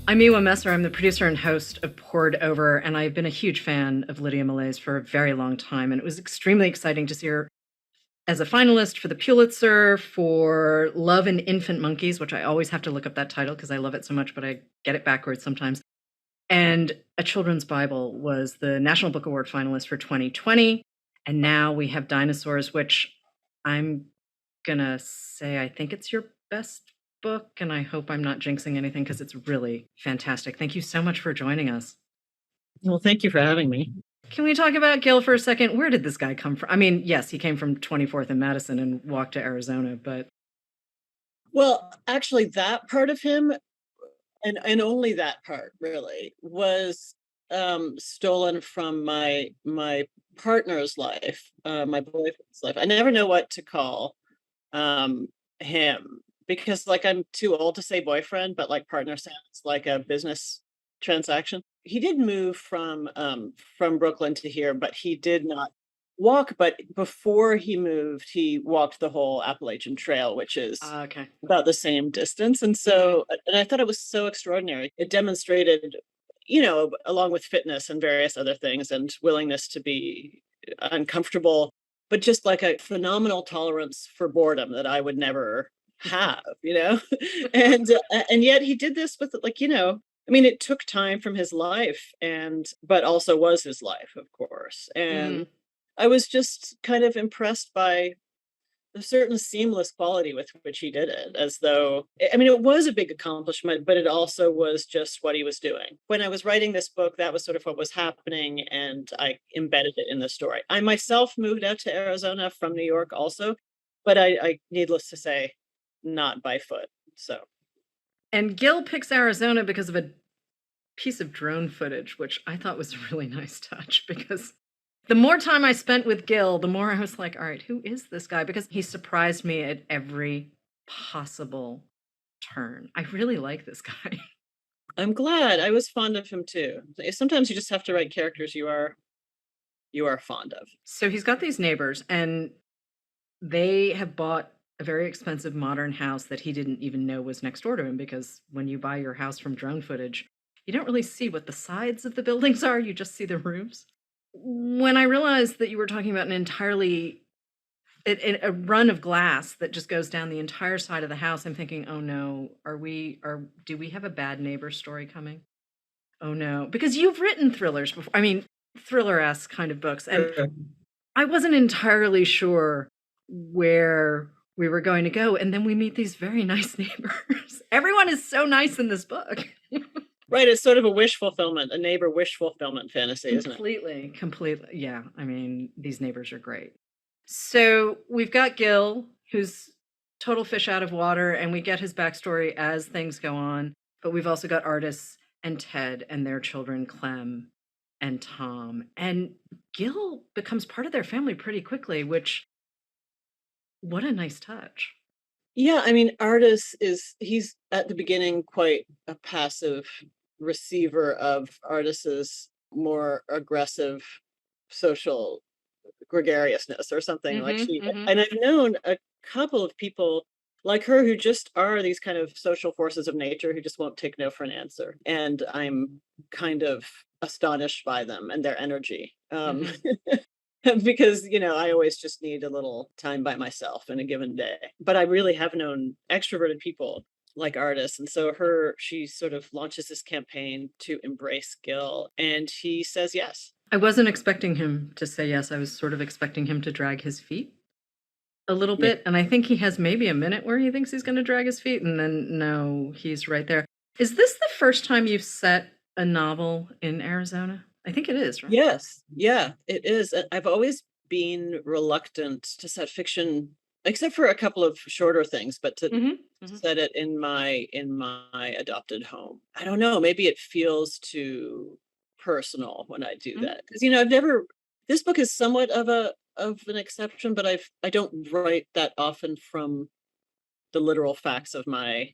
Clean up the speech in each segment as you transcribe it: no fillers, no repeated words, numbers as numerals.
I'm Miwa Messer. I'm the producer and host of Poured Over, and I've been a huge fan of Lydia Millet for a very long time. And it was extremely exciting to see her as a finalist for the Pulitzer for Love and Infant Monkeys, which I always have to look up that title because I love it so much, but I get it backwards sometimes. And A Children's Bible was the National Book Award finalist for 2020. And now we have Dinosaurs, which I'm going to say I think it's your best book, and I hope I'm not jinxing anything because it's really fantastic. Thank you so much for joining us. Well, thank you for having me. Can we talk about Gil for a second? Where did this guy come from? I mean, yes, he came from 24th and Madison and walked to Arizona, but... Well, actually, that part of him, and only that part, really, was stolen from my partner's life, my boyfriend's life. I never know what to call him because, like, I'm too old to say boyfriend, but like partner sounds like a business transaction. He did move from Brooklyn to here, but he did not walk. But before he moved, he walked the whole Appalachian Trail, which is okay. about the same distance. And so, and I thought it was so extraordinary. It demonstrated, you know, along with fitness and various other things and willingness to be uncomfortable, but just like a phenomenal tolerance for boredom that I would never have, you know. And yet he did this with, like, you know, I mean, it took time from his life, but also was his life, of course. And I was just kind of impressed by a certain seamless quality with which he did it, as though, I mean, it was a big accomplishment, but it also was just what he was doing. When I was writing this book, that was sort of what was happening, and I embedded it in the story. I myself moved out to Arizona from New York also, but I needless to say, not by foot. So. And Gil picks Arizona because of a piece of drone footage, which I thought was a really nice touch, because the more time I spent with Gil, the more I was like, all right, who is this guy? Because he surprised me at every possible turn. I really like this guy. I'm glad. I was fond of him too. Sometimes you just have to write characters you are fond of. So he's got these neighbors, and they have bought a very expensive modern house that he didn't even know was next door to him, because when you buy your house from drone footage, you don't really see what the sides of the buildings are, you just see the roofs. When I realized that you were talking about an entirely a run of glass that just goes down the entire side of the house, I'm thinking, oh no, do we have a bad neighbor story coming? Oh no, because you've written thrillers before. I mean, thriller-esque kind of books, and I wasn't entirely sure where we were going to go, and then we meet these very nice neighbors. Everyone is so nice in this book. Right, it's sort of a wish fulfillment, a neighbor wish fulfillment fantasy, isn't it? Completely. Yeah, I mean, these neighbors are great. So we've got Gil, who's total fish out of water, and we get his backstory as things go on. But we've also got Artis and Ted and their children, Clem and Tom. And Gil becomes part of their family pretty quickly, which, what a nice touch. Yeah, I mean, he's at the beginning quite a passive receiver of Artis's more aggressive social gregariousness or something. And I've known a couple of people like her who just are these kind of social forces of nature who just won't take no for an answer. And I'm kind of astonished by them and their energy. Because, you know, I always just need a little time by myself in a given day. But I really have known extroverted people like Artis. And so she sort of launches this campaign to embrace Gil, and he says yes. I wasn't expecting him to say yes. I was sort of expecting him to drag his feet a little bit. And I think he has maybe a minute where he thinks he's going to drag his feet, and then no, he's right there. Is this the first time you've set a novel in Arizona? I think it is, right? Yes. Yeah, it is. I've always been reluctant to set fiction, except for a couple of shorter things, but to set it in my adopted home. I don't know, maybe it feels too personal when I do that. Because, you know, this book is somewhat of an exception, but I don't write that often from the literal facts of my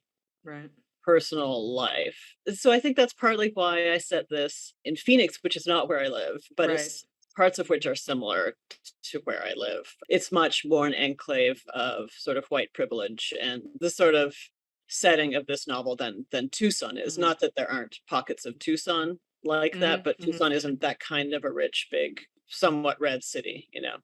personal life. So I think that's partly why I set this in Phoenix, which is not where I live, but it's parts of which are similar to where I live. It's much more an enclave of sort of white privilege and the sort of setting of this novel than Tucson is. Mhm. Not that there aren't pockets of Tucson like that, Mhm, but mhm. Tucson isn't that kind of a rich, big, somewhat red city, you know.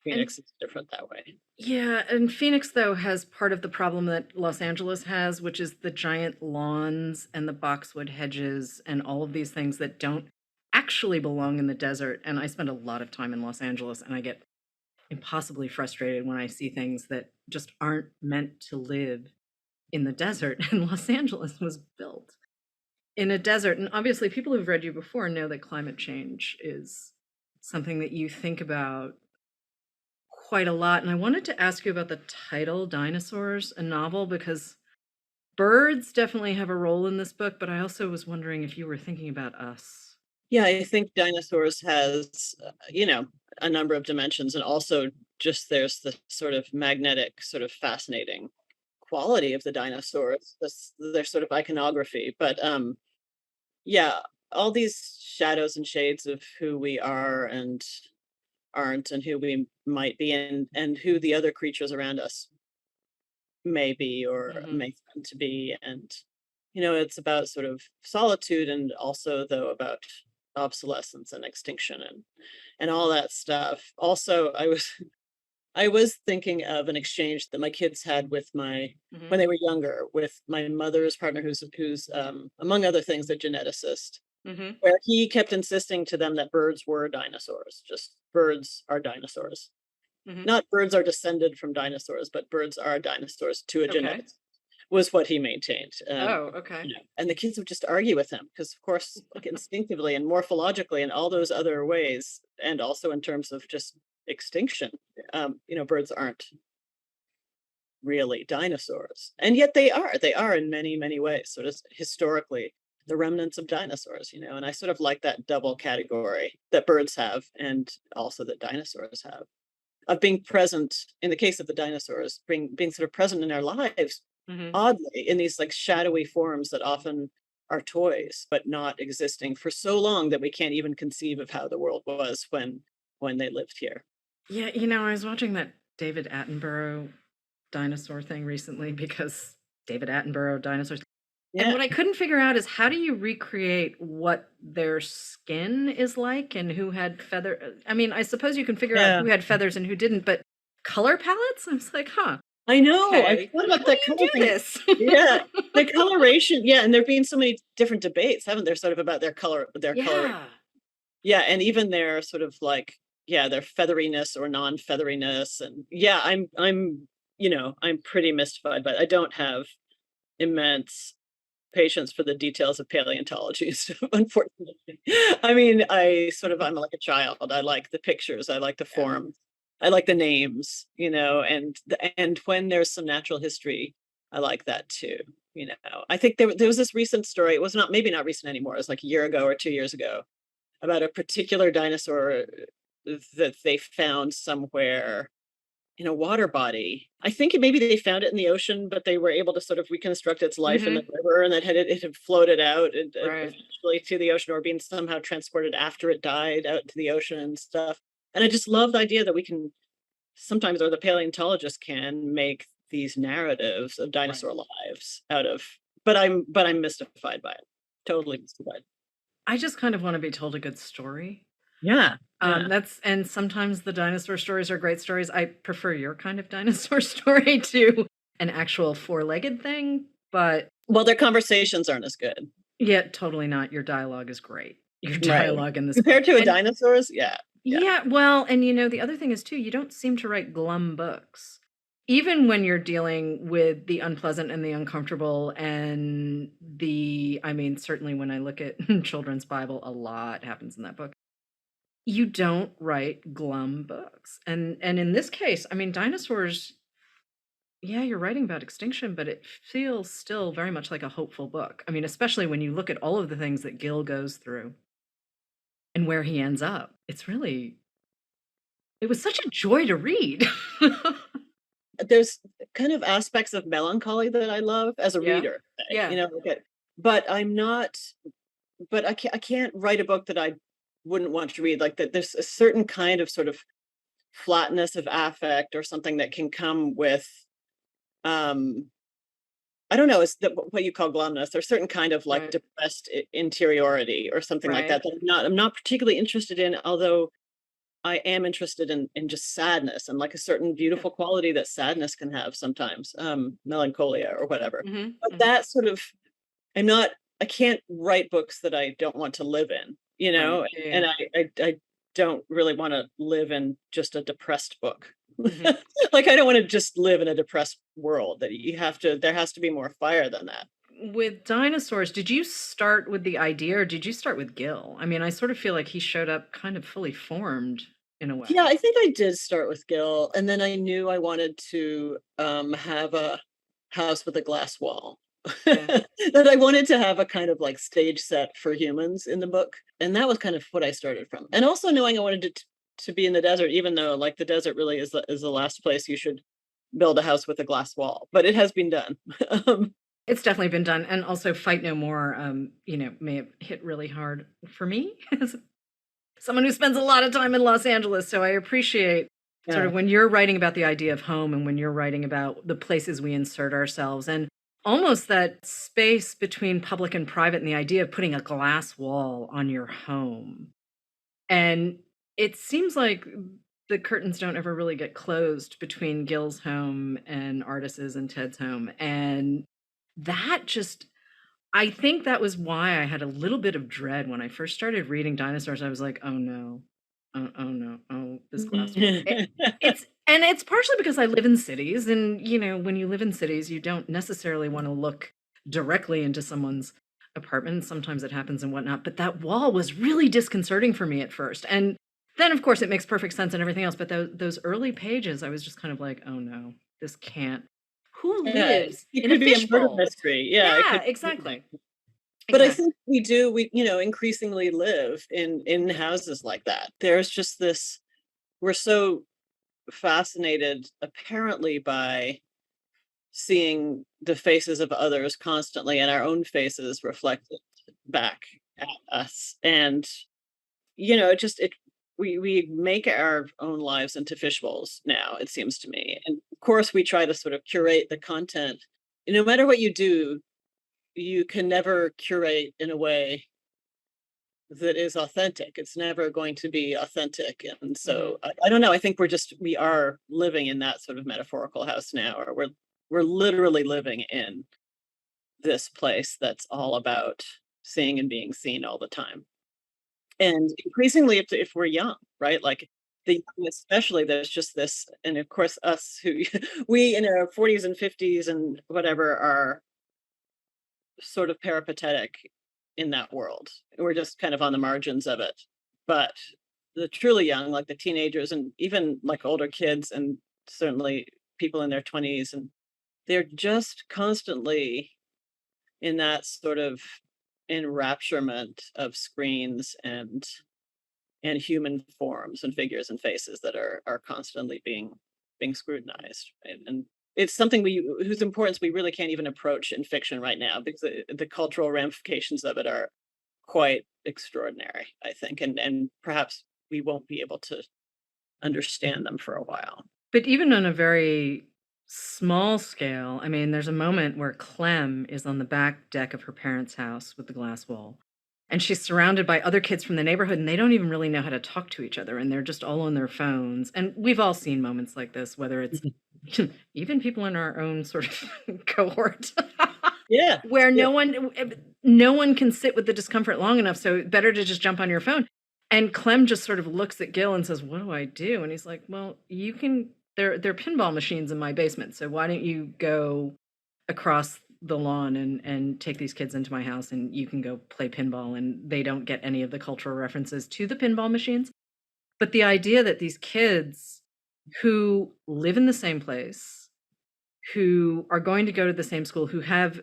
And Phoenix is different that way. yeah, and Phoenix, though, has part of the problem that Los Angeles has, which is the giant lawns and the boxwood hedges and all of these things that don't actually belong in the desert. And I spend a lot of time in Los Angeles, and I get impossibly frustrated when I see things that just aren't meant to live in the desert. And Los Angeles was built in a desert. And obviously, people who've read you before know that climate change is something that you think about quite a lot. And I wanted to ask you about the title, Dinosaurs, a novel, because birds definitely have a role in this book, but I also was wondering if you were thinking about us. Yeah, I think Dinosaurs has, a number of dimensions, and also just there's the sort of magnetic, sort of fascinating quality of the dinosaurs. This their sort of iconography, but yeah, all these shadows and shades of who we are and aren't, and who we might be, and who the other creatures around us may be or Hmm. may come to be, and it's about sort of solitude, and also though about obsolescence and extinction and all that stuff. Also, I was thinking of an exchange that my kids had with my Hmm. when they were younger, with my mother's partner, who's among other things a geneticist, Hmm. where he kept insisting to them that birds were dinosaurs. Just birds are dinosaurs. Hmm. Not birds are descended from dinosaurs, but birds are dinosaurs to a Okay. geneticist, was what he maintained. Oh, okay. And the kids would just argue with him because, of course, like instinctively and morphologically and all those other ways, and also in terms of just extinction, birds aren't really dinosaurs, and yet they are. They are in many, many ways. Sort of historically, the remnants of dinosaurs. And I sort of like that double category that birds have, and also that dinosaurs have, of being present in the case of the dinosaurs, being sort of present in our lives, Hmm. oddly, in these like shadowy forms that often are toys, but not existing for so long that we can't even conceive of how the world was when they lived here. Yeah, I was watching that David Attenborough dinosaur thing recently because David Attenborough dinosaurs. And Yeah. what I couldn't figure out is how do you recreate what their skin is like and who had feather. I mean, I suppose you can figure out Yeah. who had feathers and who didn't, but color palettes? I was like, huh, I know. I okay. thought How about do that you color do thing. this? Yeah. The coloration. Yeah. And there've been so many different debates, haven't there, sort of about their coloration. Yeah. Yeah. And even their sort of like, yeah, their featheriness or non-featheriness. And yeah, I'm pretty mystified, but I don't have immense patience for the details of paleontology and stuff, unfortunately. I mean, I'm like a child. I like the pictures, I like the Yeah. forms, I like the names, and when there's some natural history, I like that too. I think there was this recent story. It was not maybe not recent anymore. It was like a year ago or 2 years ago, about a particular dinosaur that they found somewhere in a water body. I think maybe they found it in the ocean, but they were able to sort of reconstruct its life in the Hmm. river, and that it had floated out and Right. eventually to the ocean, or being somehow transported after it died out to the ocean and stuff. And I just love the idea that we can sometimes, or the paleontologists can, make these narratives of Right. dinosaur lives out of. But I'm mystified by it. Totally mystified. I just kind of want to be told a good story. Yeah, yeah. That's and sometimes the dinosaur stories are great stories. I prefer your kind of dinosaur story to an actual four-legged thing, but Well, their conversations aren't as good. yeah, totally not. Your dialogue is great. Your Right. dialogue in this book. Compared to a And dinosaur's, yeah, yeah. yeah, well, and the other thing is too, you don't seem to write glum books. Even when you're dealing with the unpleasant and the uncomfortable and I mean, certainly when I look at children's Bible, a lot happens in that book. You don't write glum books. And in this case, I mean, dinosaurs, yeah, you're writing about extinction, but it feels still very much like a hopeful book. I mean, especially when you look at all of the things that Gil goes through and where he ends up. It was such a joy to read. There's kind of aspects of melancholy that I love as a Yeah. reader, say, Yeah. but I'm not but I can't write a book that I wouldn't want to read. Like, that there's a certain kind of sort of flatness of affect or something that can come with, um I don't know, it's what you call glumness. There's certain kind of like Right. depressed interiority or something like Right. that that I'm not particularly interested in, although I am interested in just sadness and like a certain Yeah. beautiful quality that sadness can have sometimes, melancholia or whatever. Mhm. But Mhm. that sort of I'm not I can't write books that I don't want to live in, you Right. know? Yeah. Yeah. And I don't really wanna live in just a depressed book. Mhm. Like, I don't wanna just live in a depressed world, that you have to there has to be more fire than that. With Dinosaurs, did you start with the idea or did you start with Gil? I mean, I sort of feel like he showed up kind of fully formed in a Yeah, way. I think I did start with Gil, and then I knew I wanted to, have a house with a glass wall. Yeah. That I wanted to have a kind of, like, stage set for humans in the book, and that was kind of what I started from. And also knowing I wanted it to be in the desert, even though, like, the desert really is the last place you should build a house with a glass wall, but it has been done. Um, It's definitely been done. And also Fight No More, may have hit really hard for me as someone who spends a lot of time in Los Angeles. So I appreciate sort yeah. of when you're writing about the idea of home and when you're writing about the places we insert ourselves and almost that space between public and private and the idea of putting a glass wall on your home. And it seems like the curtains don't ever really get closed between Gil's home and Artis's and Ted's home. And that just I think that was why I had a little bit of dread when I first started reading Dinosaurs. I was like, "Oh no. Oh no. Oh, this glass wall." It's partially because I live in cities and, when you live in cities, you don't necessarily want to look directly into someone's apartment. Sometimes it happens and whatnot, but that wall was really disconcerting for me at first. And then, of course, it makes perfect sense and everything else. But those early pages, I was just kind of like, "Oh no, this can't. Who Yeah, lives it in a could be a murder fishbowl?" mystery. Yeah, it Yeah, could exactly. but I Exactly. think we, increasingly live in houses like that. There's just this we're so fascinated apparently by seeing the faces of others constantly and our own faces reflected back at us. And, it just it we make our own lives into fishbowls now, it seems to me. And of course we try to sort of curate the content. No matter what you do, you can never curate in a way that is authentic. It's never going to be authentic. And Mhm. so I don't know. I think we are living in that sort of metaphorical house now, or we're literally living in this place that's all about seeing and being seen all the time. And increasingly, if we're young, right? Like the young especially, there's just this, and of course, us who we in our 40s and 50s and whatever are sort of peripatetic in that world. We're just kind of on the margins of it. But the truly young, like the teenagers and even like older kids and certainly people in their 20s, and they're just constantly in that sort of enrapturement of screens and human forms and figures and faces that are constantly being scrutinized, right? And it's something we whose importance we really can't even approach in fiction right now because the cultural ramifications of it are quite extraordinary, I think, and perhaps we won't be able to understand them for a while. But even on a very small scale, I mean, there's a moment where Clem is on the back deck of her parents' house with the glass wall, and she's surrounded by other kids from the neighborhood, and they don't even really know how to talk to each other, and they're just all on their phones. And we've all seen moments like this, whether it's even people in our own sort of cohort, Yeah, where yeah, no one can sit with the discomfort long enough, so better to just jump on your phone. And Clem just sort of looks at Gil and says, "What do I do?" And he's like, "Well, you can there are pinball machines in my basement, so why don't you go across the lawn and take these kids into my house and you can go play pinball." And they don't get any of the cultural references to the pinball machines. But the idea that these kids who live in the same place, who are going to go to the same school, who have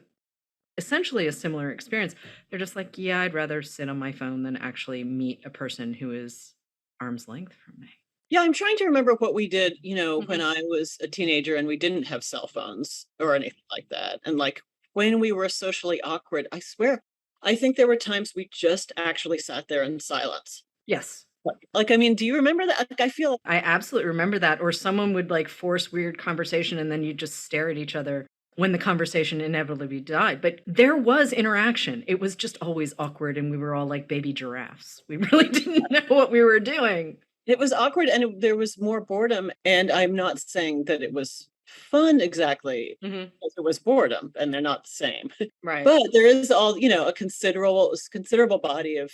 essentially a similar experience. They're just like, "Yeah, I'd rather sit on my phone than actually meet a person who is arm's length from me." yeah. I'm trying to remember what we did, when Mhm. I was a teenager and we didn't have cell phones or anything like that, and like when we were socially awkward. I swear, I think there were times we just actually sat there in silence. Yes. Like, I mean, do you remember that? Like, I feel I absolutely remember that, or someone would, like, force weird conversation, and then you just stare at each other when the conversation inevitably died. But there was interaction. It was just always awkward, and we were all like baby giraffes. We really didn't know what we were doing. It was awkward, and there was more boredom, and I'm not saying that it was fun exactly, Mhm. because it was boredom, and they're not the same. Right. But there is all, a considerable body of,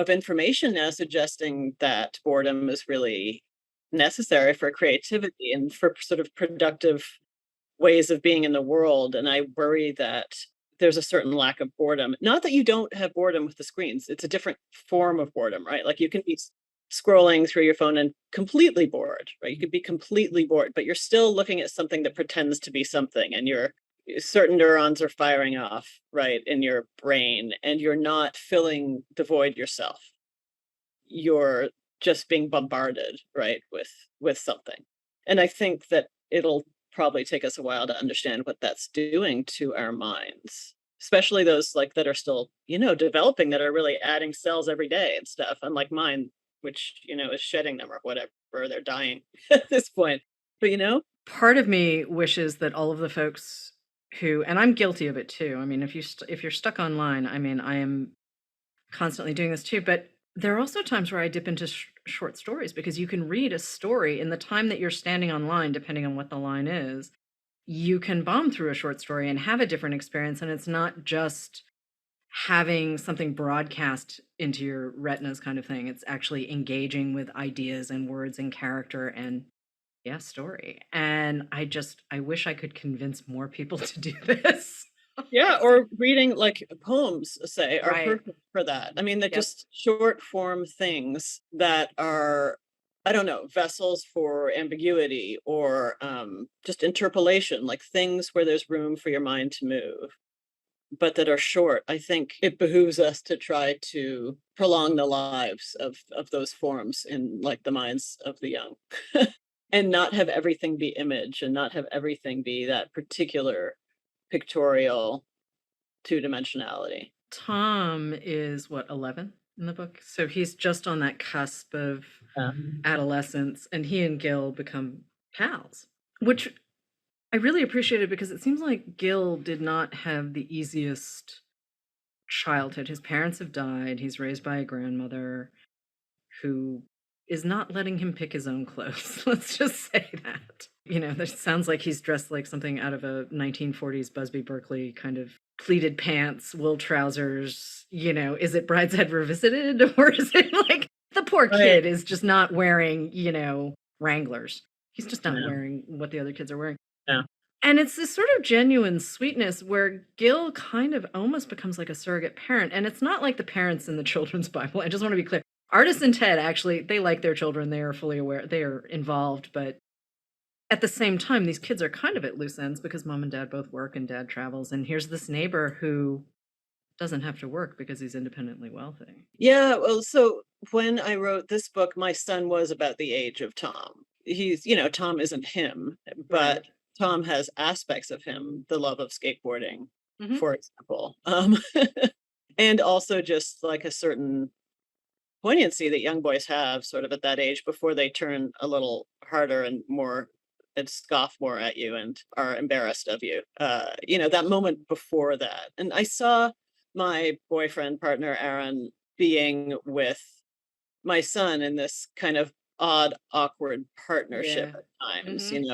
of information now suggesting that boredom is really necessary for creativity and for sort of productive ways of being in the world. And I worry that there's a certain lack of boredom. Not that you don't have boredom with the screens, it's a different form of boredom, right? Like you can be scrolling through your phone and completely bored, right? You could be completely bored, but you're still looking at something that pretends to be something, and your certain neurons are firing off, right, in your brain, and you're not filling the void yourself. You're just being bombarded, right, with something. And I think that it'll probably take us a while to understand what that's doing to our minds, especially those like that are still, developing, that are really adding cells every day and stuff, unlike mine, which, is shedding them or whatever, or they're dying at this point. But Part of me wishes that all of the folks who, and I'm guilty of it too. I mean, if you're stuck online, I mean, I am constantly doing this too, but there are also times where I dip into short stories, because you can read a story in the time that you're standing online, depending on what the line is. You can bomb through a short story and have a different experience, and it's not just having something broadcast into your retinas kind of thing. It's actually engaging with ideas and words and character and, yeah, story. And I wish I could convince more people to do this. Yeah, or reading like poems, say, are Right. perfect for that. I mean, they're Yep. just short form things that are, I don't know, vessels for ambiguity, or just interpolation, like things where there's room for your mind to move, but that are short. I think it behooves us to try to prolong the lives of those forms in like the minds of the young. And not have everything be image, and not have everything be that particular pictorial two-dimensionality. Tom is what, 11 in the book? So he's just on that cusp of Yeah. adolescence, and he and Gil become pals, which I really appreciated, because it seems like Gil did not have the easiest childhood. His parents have died. He's raised by a grandmother who is not letting him pick his own clothes. Let's just say that. That sounds like he's dressed like something out of a 1940s Busby Berkeley kind of pleated pants, wool trousers. Is it Brideshead Revisited? Or is it like the poor Right. kid is just not wearing, Wranglers? He's just not Yeah. wearing what the other kids are wearing. Yeah. And it's this sort of genuine sweetness where Gil kind of almost becomes like a surrogate parent. And it's not like the parents in the children's Bible. I just want to be clear. Artis and Ted, actually, they like their children. They are fully aware. They are involved. But at the same time, these kids are kind of at loose ends, because mom and dad both work and dad travels. And here's this neighbor who doesn't have to work because he's independently wealthy. Yeah, well, so when I wrote this book, my son was about the age of Tom. He's, Tom isn't him, Right. but Tom has aspects of him, the love of skateboarding, Hmm. for example. And also just like a certain poignancy that young boys have sort of at that age before they turn a little harder and more and scoff more at you and are embarrassed of you. That moment before that. And I saw my boyfriend partner Aaron being with my son in this kind of odd, awkward partnership Yeah. at times. Hmm.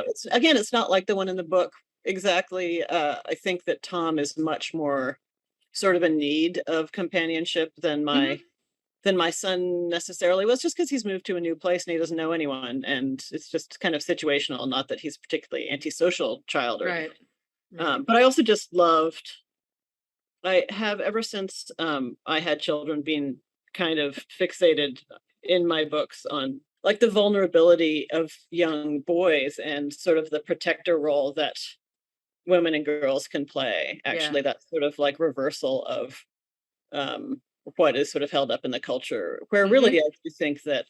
It's not like the one in the book exactly. I think that Tom is much more sort of in need of companionship Hmm. than my son necessarily was, just because he's moved to a new place and he doesn't know anyone, and it's just kind of situational, not that he's particularly antisocial child or Right. anything. Right. But I also just loved, I have ever since I had children, been kind of fixated in my books on like the vulnerability of young boys and sort of the protector role that women and girls can play. Yeah. Actually, that sort of like reversal of um, what is sort of held up in the culture, where really Hmm. I do think that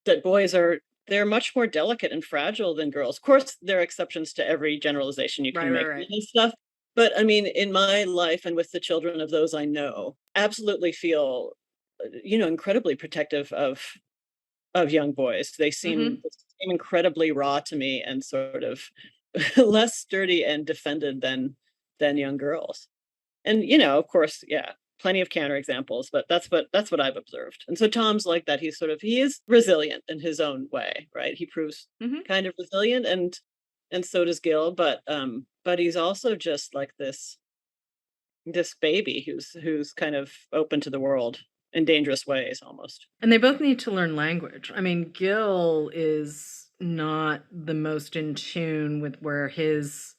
that boys are, they're much more delicate and fragile than girls. Of course, there are exceptions to every generalization you Right. can Right. make Right. and stuff. But I mean, in my life and with the children of those I know, absolutely feel, incredibly protective of young boys. They seem Hmm. incredibly raw to me and sort of less sturdy and defended than young girls. And of course, yeah, plenty of counterexamples, but that's what I've observed. And so Tom's like that. He is resilient in his own way, right? He proves Hmm. kind of resilient, and so does Gil, but he's also just like this baby who's kind of open to the world in dangerous ways almost. And they both need to learn language. I mean, Gil is not the most in tune with where his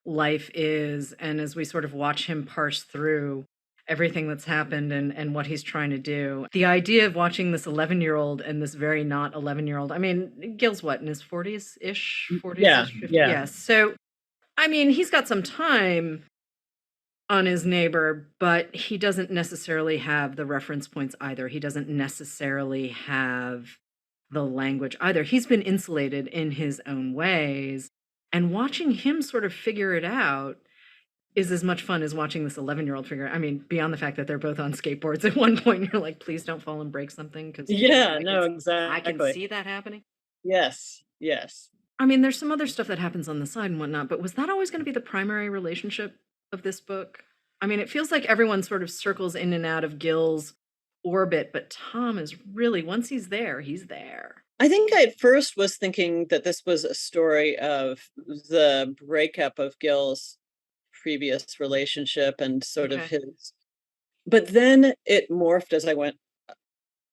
life is. And as we sort of watch him parse through everything that's happened and what he's trying to do, the idea of watching this 11-year-old and this very not 11-year-old, I mean, Gil's what, in his 40s ish, 40s Yeah, ish, 50s? yeah. Yeah. So, I mean, he's got some time on his neighbor, but he doesn't necessarily have the reference points either. He doesn't necessarily have the language either. He's been insulated in his own ways. And watching him sort of figure it out is as much fun as watching this 11-year-old figure. I mean, beyond the fact that they're both on skateboards at one point, you're like, please don't fall and break something because Yeah, no, I can exactly. see that happening. Yes, yes. I mean, there's some other stuff that happens on the side and whatnot, but was that always going to be the primary relationship of this book? I mean, it feels like everyone sort of circles in and out of Gil's orbit, but Tom is really, once he's there, he's there. I think I at first was thinking that this was a story of the breakup of Gil's previous relationship and sort of Okay. his, but then it morphed as I went,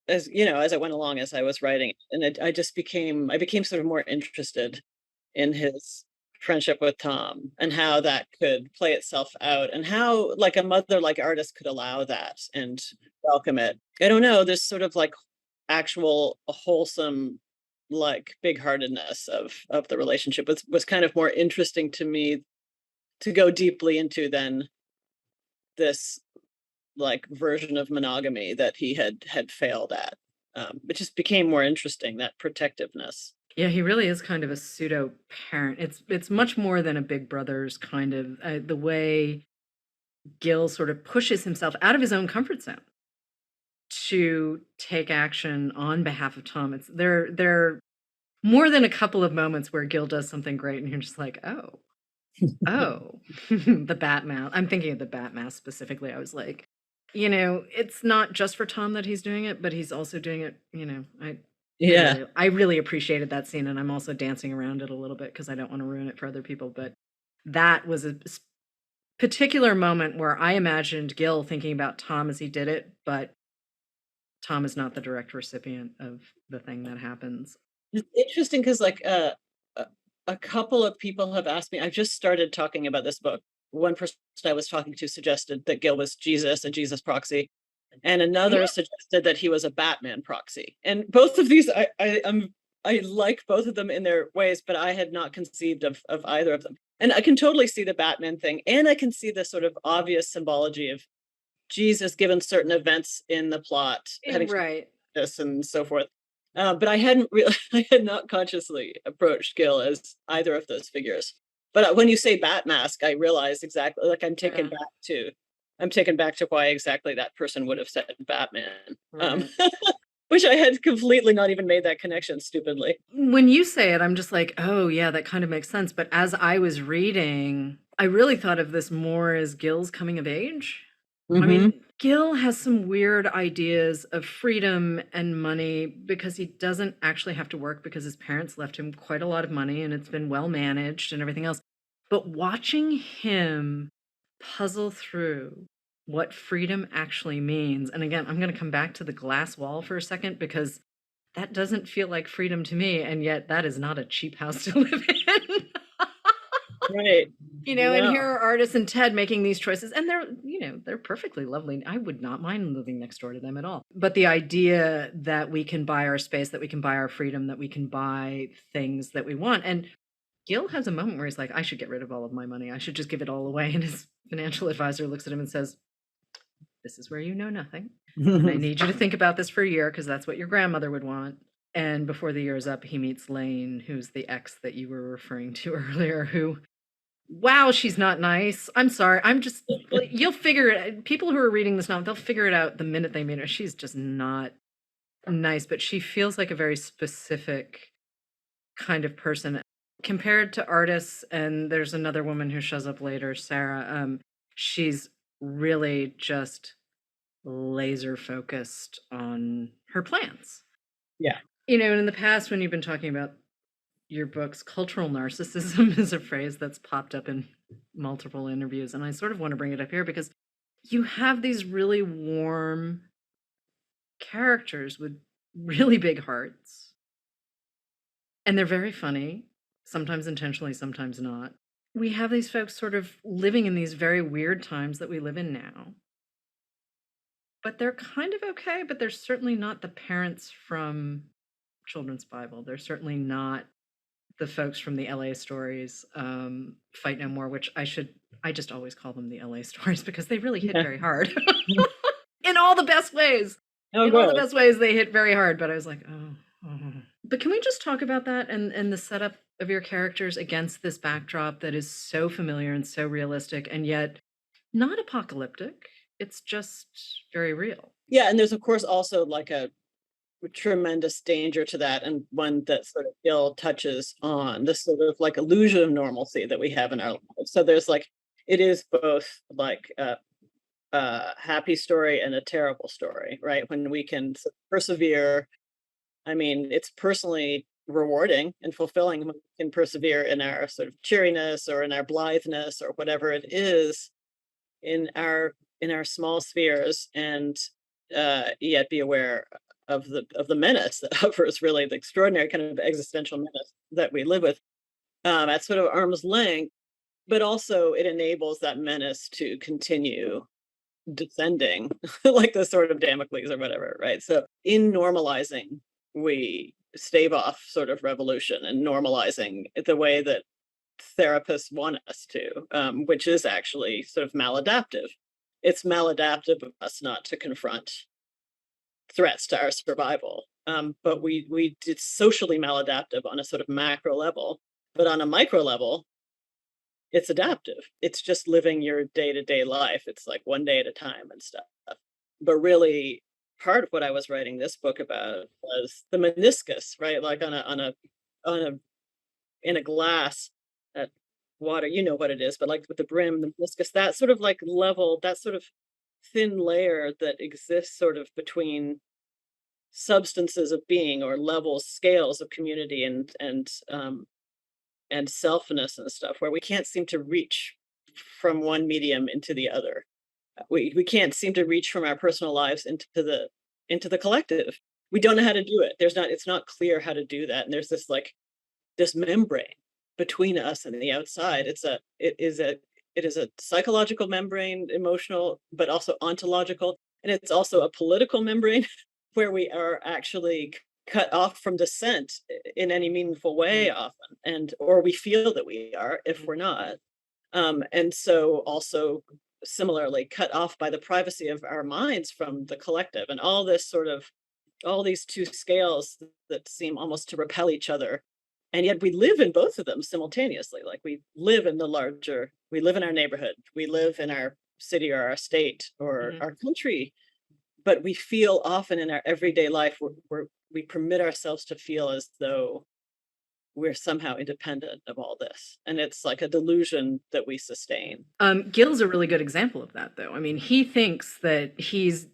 as I went along, as I was writing, and I became sort of more interested in his friendship with Tom and how that could play itself out, and how like a mother like artist could allow that and welcome it. I don't know, there's sort of like actual wholesome, like big-heartedness of the relationship was kind of more interesting to me to go deeply into than this like version of monogamy that he had failed at. It just became more interesting, that protectiveness. Yeah, he really is kind of a pseudo parent. It's much more than a big brother's kind of the way Gil sort of pushes himself out of his own comfort zone to take action on behalf of Tom. It's there more than a couple of moments where Gil does something great and you're just like, oh, the bat mask. I'm thinking of the bat mask specifically. I was like, it's not just for Tom that he's doing it, but he's also doing it, Yeah. I really appreciated that scene, and I'm also dancing around it a little bit because I don't want to ruin it for other people, but that was a particular moment where I imagined Gil thinking about Tom as he did it, but Tom is not the direct recipient of the thing that happens. It's interesting because like a a couple of people have asked me. I've just started talking about this book. One person I was talking to suggested that Gil was Jesus, a Jesus proxy, and another Mhm. suggested that he was a Batman proxy. And both of these, I like both of them in their ways, but I had not conceived of either of them. And I can totally see the Batman thing, and I can see the sort of obvious symbology of Jesus given certain events in the plot, having to do Right. this and so forth. But I hadn't really, I had not consciously approached Gil as either of those figures. But when you say Bat Mask, I realize exactly, like Yeah. I'm taken back to why exactly that person would have said Batman. Um, Right. which I had completely not even made that connection, stupidly. When you say it, I'm just like, oh, yeah, that kind of makes sense. But as I was reading, I really thought of this more as Gil's coming of age. I Hmm. mean, Gil has some weird ideas of freedom and money because he doesn't actually have to work because his parents left him quite a lot of money and it's been well managed and everything else. But watching him puzzle through what freedom actually means, and again, I'm going to come back to the glass wall for a second because that doesn't feel like freedom to me. And yet, that is not a cheap house to live in. Right. And here No. are artists and Ted making these choices, and they're perfectly lovely. I would not mind living next door to them at all. But the idea that we can buy our space, that we can buy our freedom, that we can buy things that we want. And Gil has a moment where he's like, I should get rid of all of my money. I should just give it all away. And his financial advisor looks at him and says, this is where you know nothing. And I need you to think about this for a year because that's what your grandmother would want. And before the year is up, he meets Lane, who's the ex that you were referring to earlier, who, wow, she's not nice. I'm sorry. I'm just, you'll figure it. People who are reading this novel, they'll figure it out the minute they meet her. She's just not nice, but she feels like a very specific kind of person. compared to artists, and there's another woman who shows up later, Sarah, she's really just laser focused on her plans. Yeah. And in the past, when you've been talking about your books, cultural narcissism is a phrase that's popped up in multiple interviews. And I sort of want to bring it up here because you have these really warm characters with really big hearts. And they're very funny, sometimes intentionally, sometimes not. We have these folks sort of living in these very weird times that we live in now. But they're kind of okay, but they're certainly not the parents from Children's Bible. They're certainly not the folks from the LA stories, Fight No More, which I just always call them the LA stories because they really hit very hard in all the best ways. Oh, in all the good. best ways, they hit very hard. But I was like, oh. But can we just talk about that and the setup of your characters against this backdrop that is so familiar and so realistic and yet not apocalyptic? It's just very real. Yeah, and there's of course also like a tremendous danger to that, and one that sort of Gill touches on this sort of like illusion of normalcy that we have in our lives. So there's like it is both like a happy story and a terrible story, right? When we can persevere, I mean, it's personally rewarding and fulfilling when we can persevere in our sort of cheeriness or in our blitheness or whatever it is in our small spheres, and yet be aware of the menace that hovers, really the extraordinary kind of existential menace that we live with at sort of arm's length, but also it enables that menace to continue descending like the sword of Damocles or whatever, right? So in normalizing, we stave off sort of revolution and normalizing it the way that therapists want us to, which is actually sort of maladaptive. It's maladaptive of us not to confront threats to our survival. But we did socially maladaptive on a sort of macro level, but on a micro level, it's adaptive. It's just living your day-to-day life. It's like one day at a time and stuff. But really, part of what I was writing this book about was the meniscus, right? Like on a in a glass, that water, you know what it is, but like with the brim, the meniscus, that sort of like level, that sort of thin layer that exists sort of between substances of being or levels, scales of community and selfness and stuff, where we can't seem to reach from one medium into the other. We can't seem to reach from our personal lives into the collective. We don't know how to do it. It's not clear how to do that. And there's this membrane between us and the outside. It is a psychological membrane, emotional, but also ontological, and it's also a political membrane where we are actually cut off from dissent in any meaningful way often, and or we feel that we are if we're not. And so also similarly cut off by the privacy of our minds from the collective, and all these two scales that seem almost to repel each other, and yet we live in both of them simultaneously. Like we live in our neighborhood, we live in our city or our state or our country, but we feel often in our everyday life we permit ourselves to feel as though we're somehow independent of all this, and it's like a delusion that we sustain. Gil's a really good example of that, though. I mean, he thinks that he's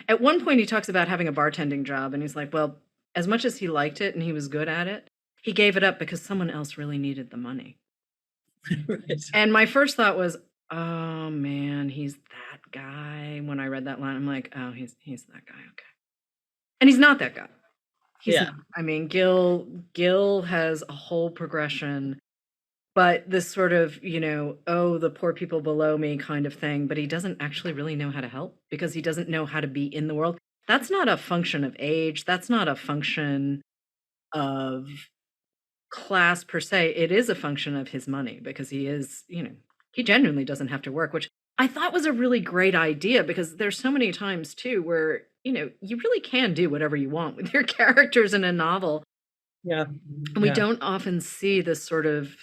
at one point he talks about having a bartending job, and he's like, well, as much as he liked it and he was good at it, he gave it up because someone else really needed the money. Right. And my first thought was, oh man, he's that guy. When I read that line, I'm like, oh, he's that guy. Okay. And he's not that guy. He's not. I mean, Gil has a whole progression, but this sort of, oh, the poor people below me kind of thing, but he doesn't actually really know how to help because he doesn't know how to be in the world. That's not a function of age. That's not a function of class per se. It is a function of his money because he is, he genuinely doesn't have to work, which I thought was a really great idea because there's so many times too where, you really can do whatever you want with your characters in a novel. Yeah. And we don't often see this sort of,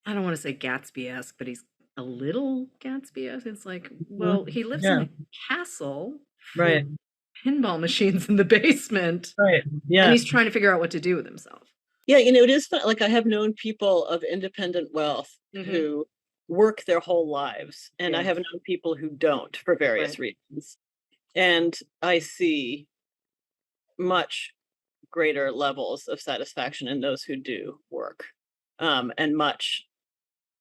I don't want to say Gatsby-esque, but he's a little Gatsby-esque. It's like, well, he lives in a castle, right? Pinball machines in the basement, Right. Yeah. And he's trying to figure out what to do with himself. Yeah, you know, it is fun. Like I have known people of independent wealth Hmm. who work their whole lives, and I Yeah, have known people who don't for various right. reasons. And I see much greater levels of satisfaction in those who do work, and much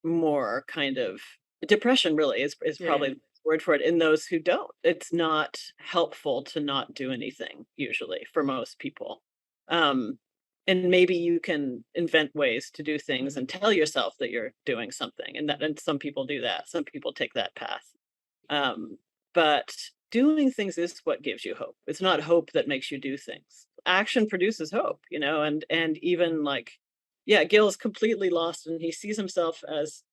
more kind of depression really is Yeah, probably yeah. the word for it in those who don't. It's not helpful to not do anything usually for most people. Um, and maybe you can invent ways to do things Mhm. and tell yourself that you're doing something, and some people do that. Some people take that path. Um, but doing things is what gives you hope. It's not hope that makes you do things. Action produces hope, you know, and even like yeah, Gil's completely lost and he sees himself as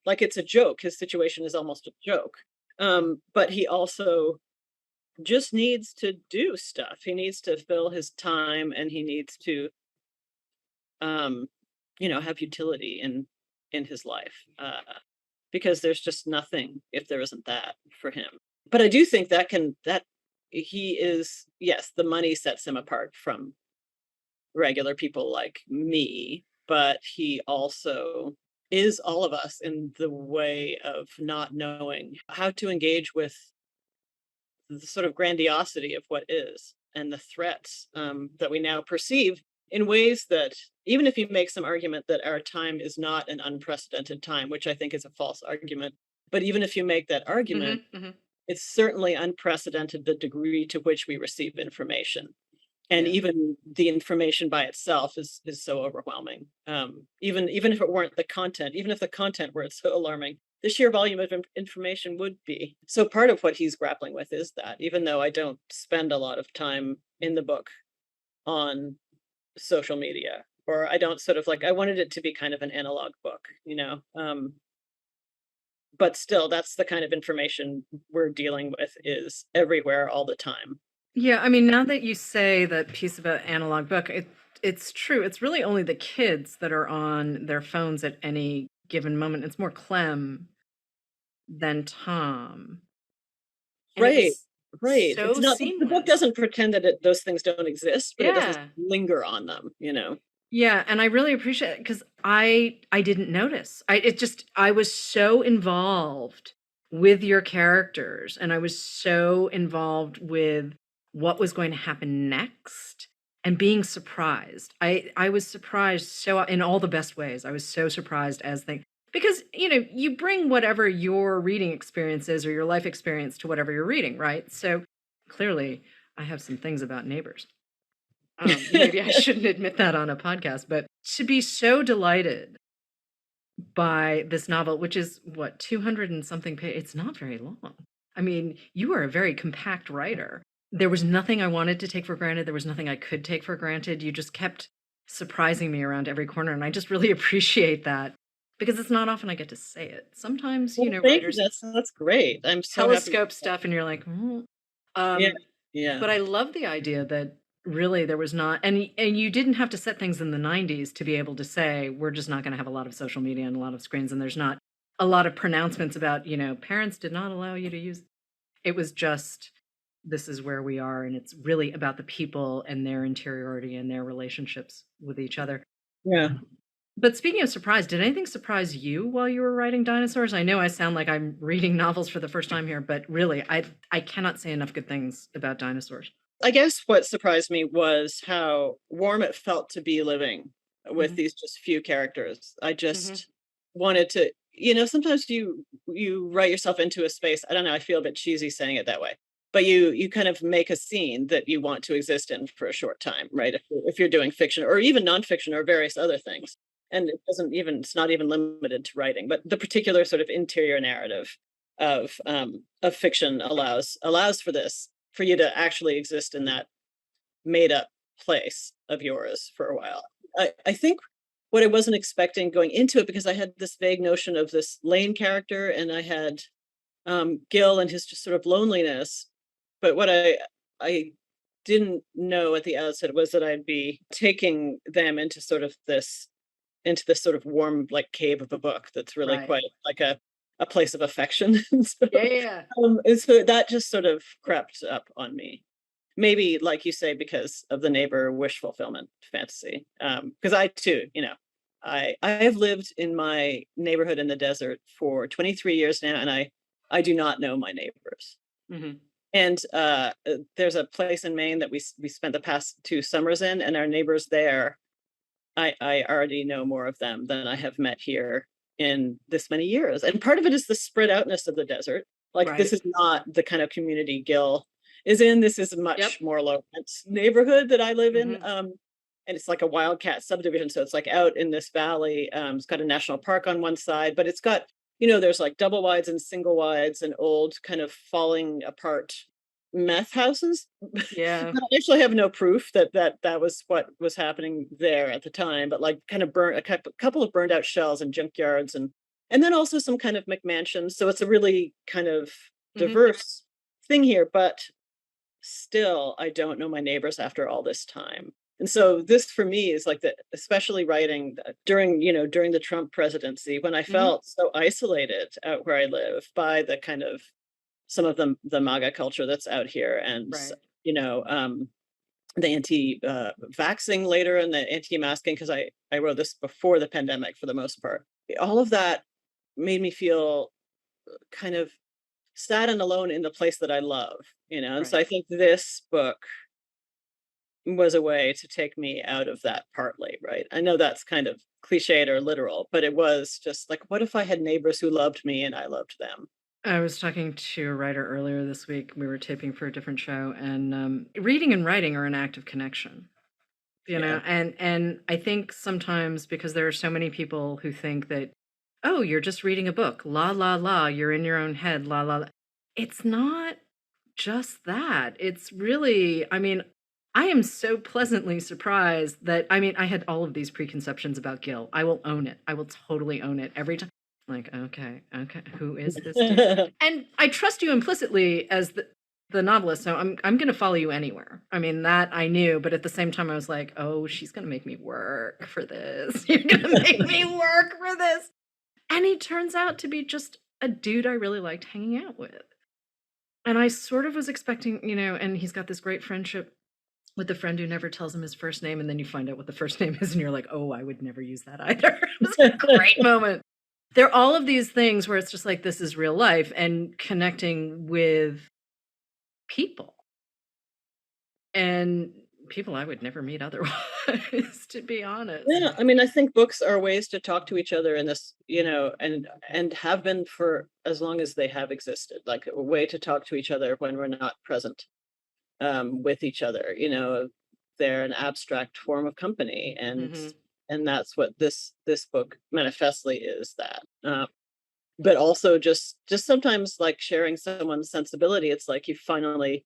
like it's a joke. His situation is almost a joke. But he also just needs to do stuff. He needs to fill his time and he needs to um, you know, have utility in his life. Because there's just nothing if there isn't that for him. But I do think that he is yes, the money sets him apart from regular people like me, but he also is all of us in the way of not knowing how to engage with the sort of grandiosity of what is and the threats that we now perceive in ways that even if you make some argument that our time is not an unprecedented time, which I think is a false argument, but even if you make that argument, Mhm, mhm. it's certainly unprecedented the degree to which we receive information. And Yeah. even the information by itself is so overwhelming. Even if it weren't the content, even if the content were so alarming, the sheer volume of information would be. So part of what he's grappling with is that, even though I don't spend a lot of time in the book on social media, or I don't sort of like I wanted it to be kind of an analog book, you know. But still, that's the kind of information we're dealing with is everywhere all the time. Yeah, I mean, now that you say that piece about analog book, it's true. It's really only the kids that are on their phones at any given moment. It's more Clem than Tom. And it Right, was right. It's so not the book seamless. doesn't pretend that those things don't exist, but it doesn't Yeah. linger on them, you know? Yeah, and I really appreciate it because I didn't notice. I was so involved with your characters, and I was so involved with what was going to happen next and being surprised. I was surprised so in all the best ways. I was so surprised as thing because you bring whatever your reading experience is or your life experience to whatever you're reading, right? So clearly I have some things about neighbors. Maybe I shouldn't admit that on a podcast, but to be so delighted by this novel, which is what, 200 and something pages, it's not very long. I mean, you are a very compact writer. There was nothing I wanted to take for granted. There was nothing I could take for granted. You just kept surprising me around every corner. And I just really appreciate that because it's not often I get to say it. Sometimes, Well, thank you, writers that's great. I'm so happy. telescope stuff and you're like, "Mm." Yeah, um, yeah, but I love the idea that really there was not and you didn't have to set things in the 90s to be able to say we're just not going to have a lot of social media and a lot of screens and there's not a lot of pronouncements about, parents did not allow you to use it was just this is where we are and it's really about the people and their interiority and their relationships with each other. yeah. But speaking of surprise, did anything surprise you while you were writing Dinosaurs? I know I sound like I'm reading novels for the first time here, but really, I cannot say enough good things about Dinosaurs. I guess what surprised me was how warm it felt to be living with Mhm, these just few characters. I mhm. just wanted to, you know, sometimes you write yourself into a space. I don't know, I feel a bit cheesy saying it that way. But you kind of make a scene that you want to exist in for a short time, right? If you're doing fiction or even nonfiction or various other things. And it's not even limited to writing, but the particular sort of interior narrative of fiction allows for this for you to actually exist in that made up place of yours for a while. I think what I wasn't expecting going into it because I had this vague notion of this Lane character and I had Gil and his just sort of loneliness. But what I didn't know at the outset was that I'd be taking them into this sort of warm like cave of a book that's really Right. quite like a place of affection. Yeah, yeah, yeah. And so that just sort of crept up on me. maybe, like you say, because of the neighbor wish fulfillment fantasy. Because I too, I have lived in my neighborhood in the desert for 23 years now, and I do not know my neighbors. Hmm. And there's a place in Maine that we spent the past 2 summers in, and our neighbors there, I already know more of them than I have met here in this many years. And part of it is the spread outness of the desert. Like, this Right. is not the kind of community Gil is in. This is a much Yep. more low rent neighborhood that I live in. Hmm. And it's like a wildcat subdivision. So it's like out in this valley. It's got a national park on one side, but it's got, there's like double wides and single wides and old kind of falling apart meth houses. Yeah. I actually have no proof that was what was happening there at the time, but like kind of burnt couple of burned out shells and junkyards, and then also some kind of McMansions. So it's a really kind of Hmm. diverse thing here, but still I don't know my neighbors after all this time. And so this for me is like especially writing during the Trump presidency, when I Hmm. felt so isolated out where I live by the kind of some of the MAGA culture that's out here, and Right. you know um the anti vaxing later, and the anti masking, because I wrote this before the pandemic for the most part. All of that made me feel kind of sad and alone in the place that I love, and so Right. I think this book was a way to take me out of that, partly, right? I know that's kind of cliched or literal, but it was just like, what if I had neighbors who loved me and I loved them? I was talking to a writer earlier this week. We were taping for a different show, and reading and writing are an act of connection. Yeah. And I think sometimes because there are so many people who think that, oh, you're just reading a book, la la la, you're in your own head, la la la. It's not just that. It's really, I mean, I am so pleasantly surprised that, I mean, I had all of these preconceptions about Gil. I will own it. I will totally own it every time. Like, okay, okay, who is this dude? And I trust you implicitly as the novelist, so I'm going to follow you anywhere. I mean, that I knew, but at the same time I was like, "Oh, she's going to make me work for this. You're going to make me work for this." And he turns out to be just a dude I really liked hanging out with. And I sort of was expecting, and he's got this great friendship with the friend who never tells him his first name, and then you find out what the first name is and you're like, "Oh, I would never use that either." It was a great moment. There are all of these things where it's just like this is real life and connecting with people and people I would never meet otherwise, to be honest. Yeah, I mean, I think books are ways to talk to each other in this, and have been for as long as they have existed, like a way to talk to each other when we're not present with each other. They're an abstract form of company, Hmm. and that's what this book manifestly is. That, but also just sometimes like sharing someone's sensibility. It's like you finally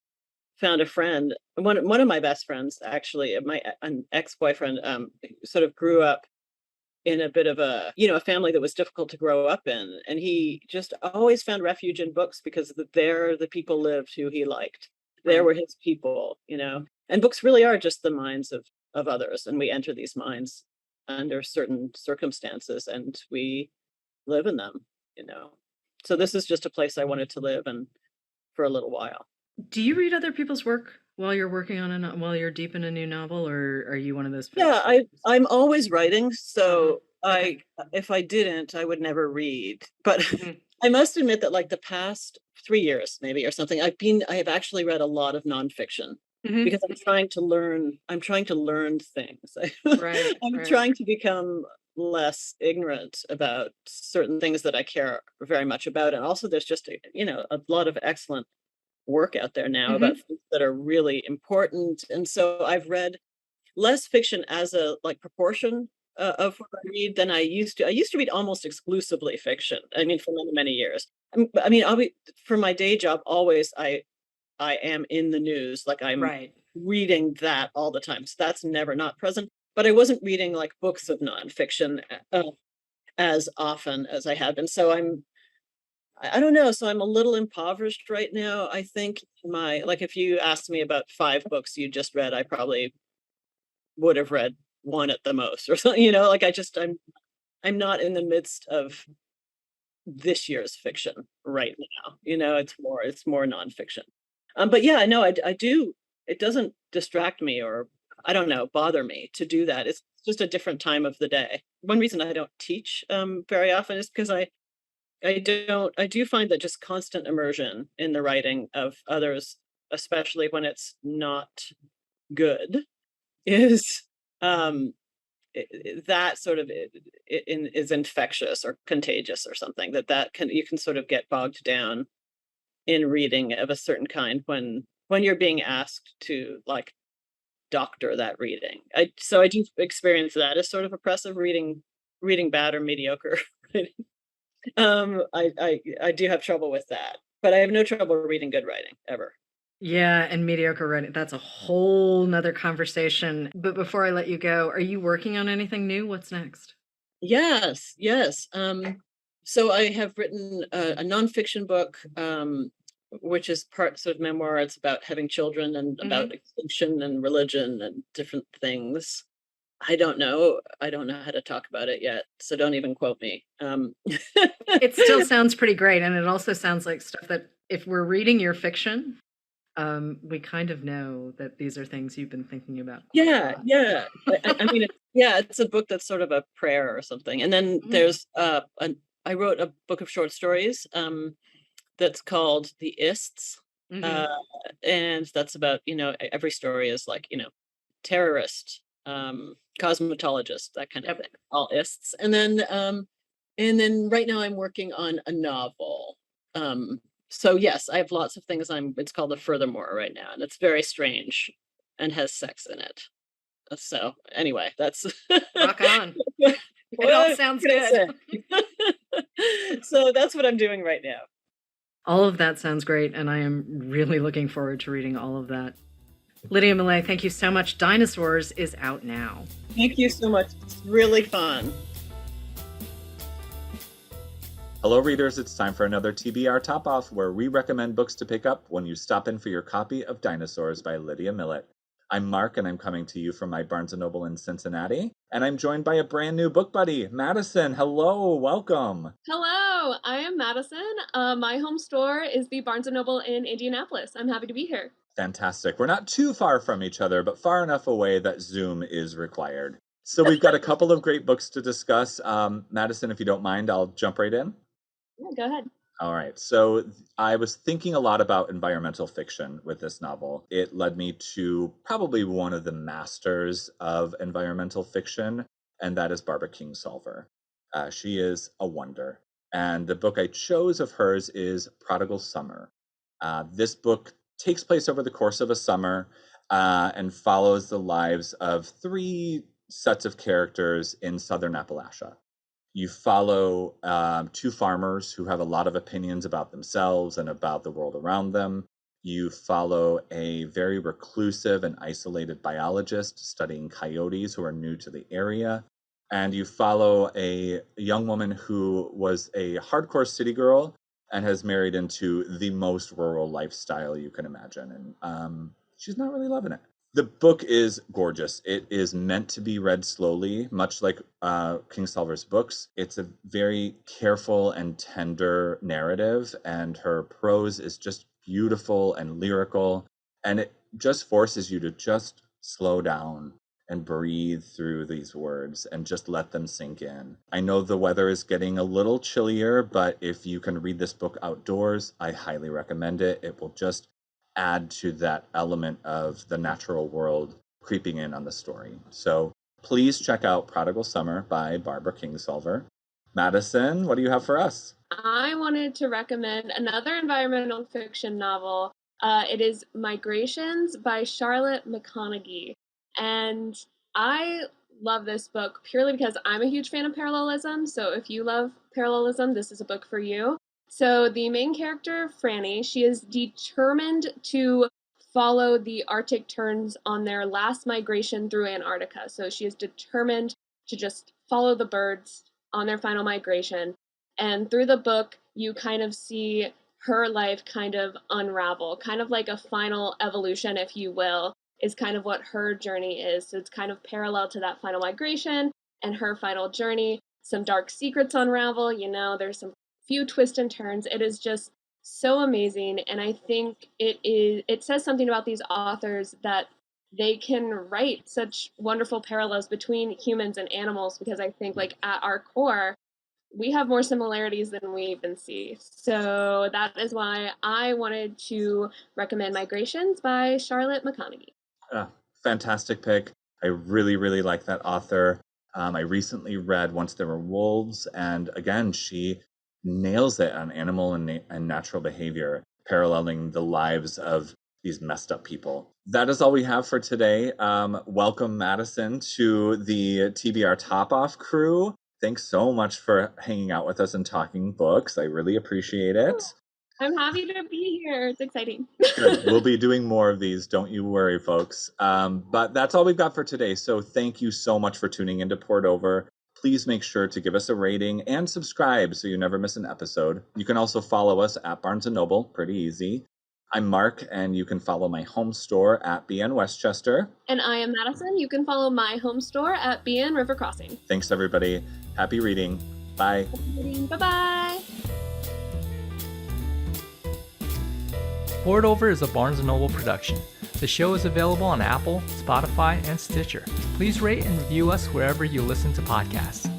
found a friend. One of my best friends, actually, an ex-boyfriend, sort of grew up in a bit of a family that was difficult to grow up in, and he just always found refuge in books because there the people lived who he liked. There Right. were his people, and books really are just the minds of others, and we enter these minds under certain circumstances, and we live in them, you know. So this is just a place I wanted to live in for a little while. Do you read other people's work while you're working on while you're deep in a new novel, or are you one of those Yeah, folks that I'm always writing, uh-huh. so Okay. if I didn't, I would never read. But Hmm. I must admit that like the past 3 years, maybe, or something, I have actually read a lot of nonfiction Hmm. because I'm trying to learn things. Right, I'm right. trying to become less ignorant about certain things that I care very much about. And also there's just a lot of excellent work out there now about Hmm. things that are really important. And so I've read less fiction as a like proportion of what I read than I used to. I used to read almost exclusively fiction. I mean, for many, many years. I mean, for my day job. Always, I am in the news. Like, I'm Right. reading that all the time. So that's never not present. But I wasn't reading like books of nonfiction as often as I had been. So I don't know. So I'm a little impoverished right now. I think my like if you asked me about 5 books you just read, I probably would have read one at the most or something, like I'm not in the midst of this year's fiction right now. It's more nonfiction. But yeah, no, I do it doesn't distract me or, I don't know, bother me to do that. It's just a different time of the day. One reason I don't teach very often is because I do find that just constant immersion in the writing of others, especially when it's not good, is um that sort of is infectious or contagious or something, that can, you can sort of get bogged down in reading of a certain kind when you're being asked to like doctor that reading. I do experience that as sort of oppressive reading bad or mediocre writing. I do have trouble with that, but I have no trouble reading good writing ever. Yeah, and mediocre writing, that's a whole nother conversation. But before I let you go, are you working on anything new? What's next? Yes, yes. So I have written a nonfiction book, which is part sort of memoir. It's about having children and about Mhm. extinction and religion and different things. I don't know. I don't know how to talk about it yet, so don't even quote me. It still sounds pretty great, and it also sounds like stuff that if we're reading your fiction, we kind of know that these are things you've been thinking about quite a Yeah, lot. yeah. I mean, yeah, it's a book that's sort of a prayer or something. And then Mm, there's I wrote a book of short stories that's called The Ists. Uh, mhm. and that's about, every story is like, terrorist, cosmetologist, that kind of Yep. thing. All ists. And then right now I'm working on a novel. So yes, I have lots of things. It's called The Furthermore right now, and it's very strange and has sex in it. So anyway, that's Rock on. It all what sounds can I good. say? So that's what I'm doing right now. All of that sounds great, and I am really looking forward to reading all of that. Lydia Millet, thank you so much. Dinosaurs is out now. Thank you so much. It's really fun. Hello, readers. It's time for another TBR Topoff, where we recommend books to pick up when you stop in for your copy of Dinosaurs by Lydia Millet. I'm Mark, and I'm coming to you from my Barnes & Noble in Cincinnati, and I'm joined by a brand new book buddy, Madyson. Hello, welcome. Hello, I am Madyson. My home store is the Barnes & Noble in Indianapolis. I'm happy to be here. Fantastic. We're not too far from each other, but far enough away that Zoom is required. So we've got a couple of great books to discuss. Madyson, if you don't mind, I'll jump right in. Yeah, go ahead. All right. So I was thinking a lot about environmental fiction with this novel. It led me to probably one of the masters of environmental fiction, and that is Barbara Kingsolver. She is a wonder. And the book I chose of hers is Prodigal Summer. This book takes place over the course of a summer and follows the lives of three sets of characters in southern Appalachia. You follow two farmers who have a lot of opinions about themselves and about the world around them. You follow a very reclusive and isolated biologist studying coyotes who are new to the area. And you follow a young woman who was a hardcore city girl and has married into the most rural lifestyle you can imagine. And she's not really loving it. The book is gorgeous. It is meant to be read slowly, much like Kingsolver's books. It's a very careful and tender narrative, and her prose is just beautiful and lyrical, and it just forces you to just slow down and breathe through these words and just let them sink in. I know the weather is getting a little chillier, but if you can read this book outdoors, I highly recommend it. It will just add to that element of the natural world creeping in on the story. So please check out Prodigal Summer by Barbara Kingsolver. Madyson, what do you have for us? I wanted to recommend another environmental fiction novel. It is Migrations by Charlotte McConaughey. And I love this book purely because I'm a huge fan of parallelism. So if you love parallelism, this is a book for you. So the main character, Franny, she is determined to follow the Arctic terns on their last migration through Antarctica. So she is determined to just follow the birds on their final migration. And through the book, you kind of see her life kind of unravel, kind of like a final evolution, if you will, is kind of what her journey is. So it's kind of parallel to that final migration and her final journey. Some dark secrets unravel, there's some few twists and turns. It is just so amazing. And I think it says something about these authors that they can write such wonderful parallels between humans and animals, because I think like at our core, we have more similarities than we even see. So that is why I wanted to recommend Migrations by Charlotte McConaghy. Fantastic pick. I really, really like that author. I recently read Once There Were Wolves, and again, she nails it on animal and natural behavior, paralleling the lives of these messed up people. That is all we have for today. Welcome, Madyson, to the TBR Topoff crew. Thanks so much for hanging out with us and talking books. I really appreciate it. I'm happy to be here. It's exciting. Good. We'll be doing more of these. Don't you worry, folks. But that's all we've got for today. So thank you so much for tuning into Poured Over. Please make sure to give us a rating and subscribe so you never miss an episode. You can also follow us at Barnes & Noble. Pretty easy. I'm Mark, and you can follow my home store at BN Westchester. And I am Madyson. You can follow my home store at BN River Crossing. Thanks, everybody. Happy reading. Bye. Happy reading. Bye-bye. Poured Over is a Barnes & Noble production. The show is available on Apple, Spotify, and Stitcher. Please rate and review us wherever you listen to podcasts.